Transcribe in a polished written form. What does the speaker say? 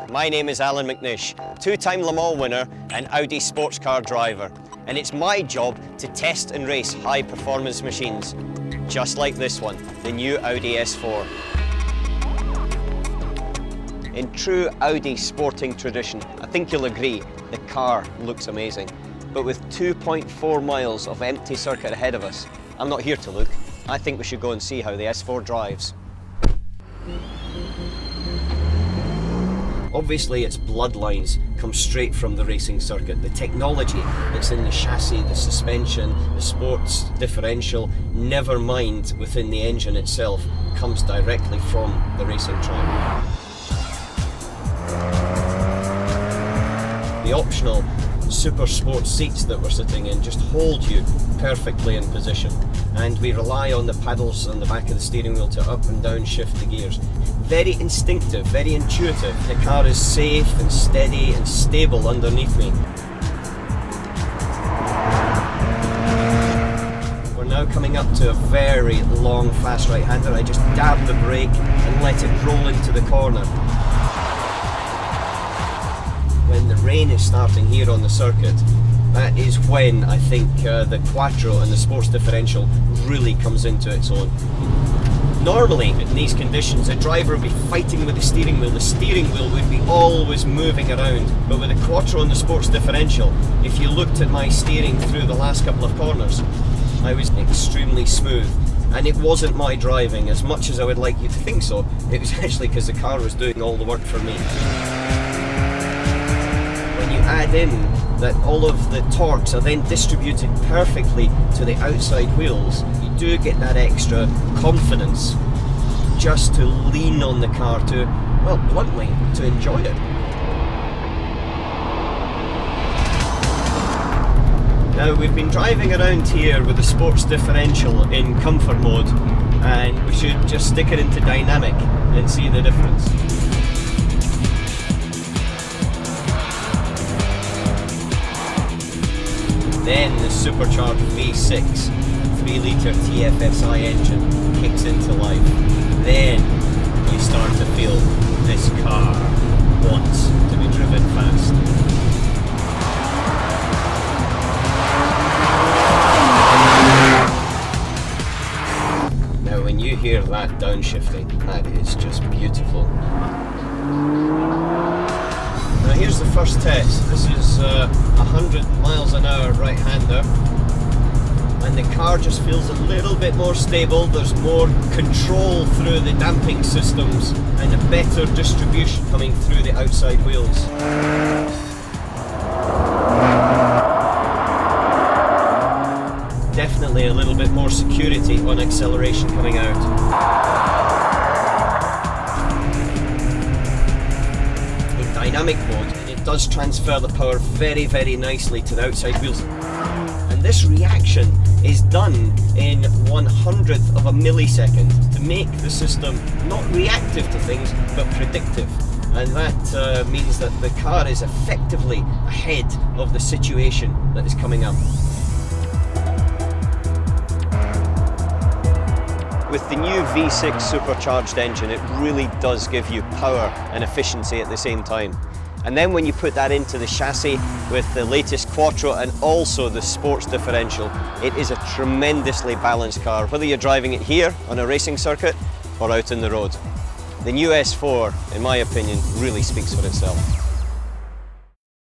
My name is Alan McNish, two-time Le Mans winner and Audi sports car driver, and it's my job to test and race high-performance machines, just like this one, the new Audi S4. In true Audi sporting tradition, I think you'll agree, the car looks amazing. But with 2.4 miles of empty circuit ahead of us, I'm not here to look. I think we should go and see how the S4 drives. Obviously, its bloodlines come straight from the racing circuit. The technology that's in the chassis, the suspension, the sports differential, never mind within the engine itself, comes directly from the racing track. The optional super sport seats that we're sitting in just hold you perfectly in position, and we rely on the paddles on the back of the steering wheel to up and down shift the gears. Very instinctive, very intuitive. The car is safe and steady and stable underneath me. We're now coming up to a very long fast right-hander. I just dab the brake and let it roll into the corner. When the rain is starting here on the circuit, that is when I think the Quattro and the sports differential really comes into its own. Normally, in these conditions, a driver would be fighting with the steering wheel would be always moving around, but with the Quattro and the sports differential, if you looked at my steering through the last couple of corners, I was extremely smooth. And it wasn't my driving, as much as I would like you to think so, it was actually because the car was doing all the work for me. When you add in that all of the torques are then distributed perfectly to the outside wheels, you do get that extra confidence just to lean on the car to, well, bluntly, to enjoy it. Now, we've been driving around here with the sports differential in comfort mode, and we should just stick it into dynamic and see the difference. Then the supercharged V6 3-litre TFSI engine kicks into life. Then you start to feel this car wants to be driven fast. Now when you hear that downshifting, that is just beautiful. Now here's the first test. This is 100 miles an hour right-hander, and the car just feels a little bit more stable. There's more control through the damping systems and a better distribution coming through the outside wheels. Definitely a little bit more security on acceleration coming out. Dynamic mode, and it does transfer the power very, very nicely to the outside wheels. And this reaction is done in 1/100th of a millisecond to make the system not reactive to things, but predictive. And that means that the car is effectively ahead of the situation that is coming up. With the new V6 supercharged engine, it really does give you power and efficiency at the same time. And then when you put that into the chassis with the latest Quattro and also the sports differential, it is a tremendously balanced car, whether you're driving it here on a racing circuit or out in the road. The new S4, in my opinion, really speaks for itself.